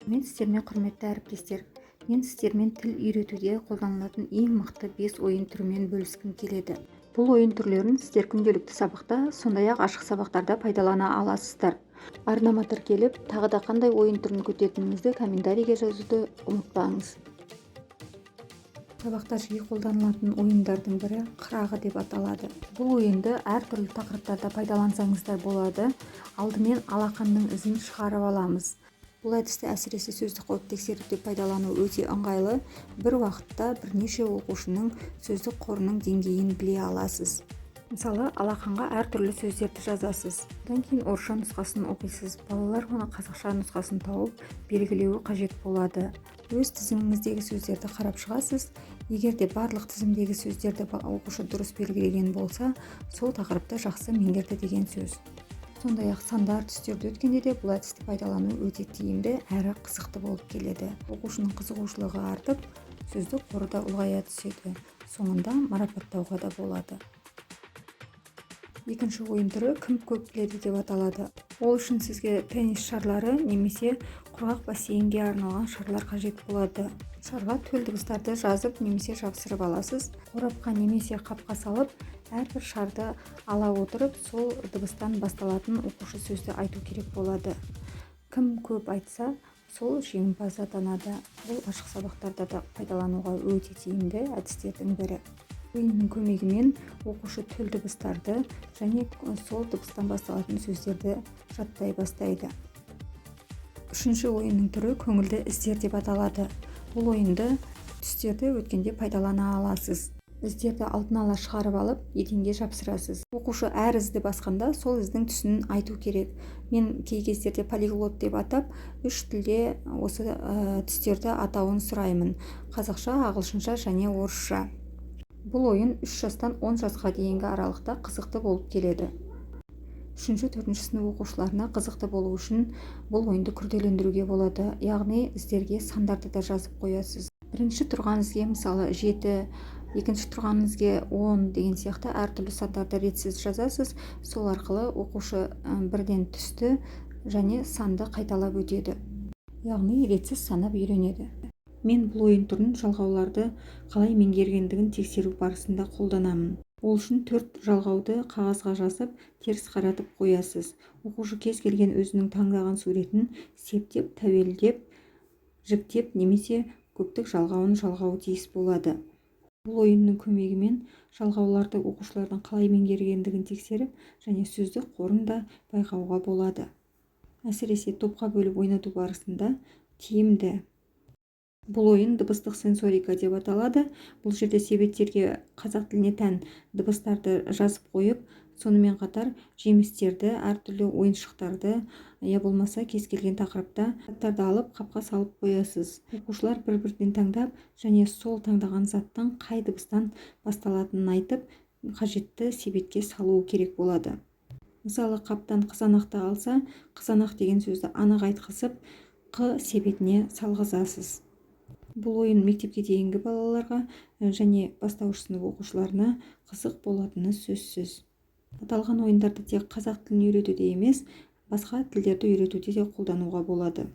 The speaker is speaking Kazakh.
Мен сіздермен құрметті әріптестер. Мен сіздермен тіл үйретуде қолданылатын ең мықты 5 ойын түрімен бөліскім келеді. Бұл ойын түрлерін сіздер күнделікті сабақта, сондай-ақ ашық сабақтарда пайдалана аласыздар. Арнама тіркеліп, тағы да қандай ойын түрін күтетініңізді комментарийге жазуды ұмытпаңыз. Сабақта жиі қолданылатын ойындардың бірі қырағы деп аталады. Бұл ойынды әртүрлі тақырыптарда пайдалансаңыздар болады. Алдымен алақанның ізін шығарып аламыз. Бұл әдісті әсіресе сөздік қорды тексеруде пайдалану өте ыңғайлы. Бір уақытта бірнеше оқушының сөздік қорының деңгейін біле аласыз. Мысалы, алақанға әртүрлі сөздерді жазасыз. Одан кейін орысша нұсқасын оқисыз. Балалар оны қазақша нұсқасын тауып белгілеуі қажет болады. Өз тізіміңіздегі сөздерді қарап шығасыз. Егер де барлық тізімдегі сөздерді оқушы дұрыс белгілеген болса, сол тақырыпты жақсы меңгерді деген сөз. Сондай-ақ сандар түстерді өткенде де бұл әдісті пайдалану өте тиімді әрі қызықты болып келеді. Оқушының қызығушылығы артып, сөздік қоры да ұлғая түседі. Соңында марапаттауға да болады. Екінші ойын түрі кім көп біледі деп аталады. Ол үшін сізге теннис шарлары немесе құрғақ бассейнге арналған шарлар қажет болады. Шарға төл дыбыстарды жазып немесе жабыстырып аласыз. Қорапқа немесе қапқа салып, әрбір шарды ала отырып, сол дыбыстан басталатын оқушы сөзді айту керек болады. Кім көп айтса, сол жеңімпаз атанады. Бұл ашық сабақтарда да пайдалануға өте тиімді әдістердің бірі. Ойынның көмегімен оқушы төл дыбыстарды және сол дыбыстан басталатын сөздерді жаттай бастайды. Үшінші ойынның түрі көңілді іздер деп аталады. Бұл ойынды түстерді өткенде пайдалана аласыз. Іздерді алдын ала шығарып алып, еденге жапсырасыз. Оқушы әр ізді басқанда сол іздің түсін айту керек. Мен кей кездерде полиглот деп атап, 3 тілде осы түстерді атауын сұраймын. Қазақша, ағылшынша және орысша. Бұл ойын 3 жастан 10 жасқа дейінгі аралықта қызықты болып келеді. 3-4 сынып оқушыларына қызықты болу үшін бұл ойынды күрделендіруге болады. Яғни іздерге сандарды да жазып қоясыз. Бірінші тұрған ізге мысалы 7, екінші тұрған ізге 10 деген сияқты әртүрлі сандарды ретсіз жазасыз. Сол арқылы оқушы бірден түсті және санды қайталап өтеді. Яғни ретсіз санап үйренеді. Мен бұл ойын түрін жалғауларды қалай меңгергендігін тексеру барысында қолданамын. Ол үшін 4 жалғауды қағазға жазып, теріс қаратып қоясыз. Оқушы кез келген өзінің таңдаған суретін септеп, тәуелдеп, жіктеп немесе көптік жалғауын жалғауы тиіс болады. Бұл ойынның көмегімен жалғауларды оқушылардың қалай меңгергендігін тексеріп, және сөздік қорын да байқауға болады. Әсіресе топқа бөліп ойнату барысында тиімді. Бұл ойын дыбыстық сенсорика деп аталады. Бұл жерде себеттерге қазақ тіліне тән дыбыстарды жазып қойып, сонымен қатар жемістерді, әртүрлі ойыншықтарды, я болмаса кез келген тақырыпта заттарды алып қапқа салып қоясыз. Оқушылар бір-бірден таңдап және сол таңдаған заттың қай дыбыстан басталатынын айтып, қажетті себетке салуы керек болады. Мысалы, қаптан қызанақты алса, қызанақ деген сөзді анық айтқызып, қ себетіне салғызасыз. Бұл ойын мектепке дейінгі балаларға және бастауыш сынып оқушыларына қызық болатыны сөзсіз. Аталған ойындарды тек қазақ тілін үйретуде емес, басқа тілдерді үйретуде де қолдануға болады.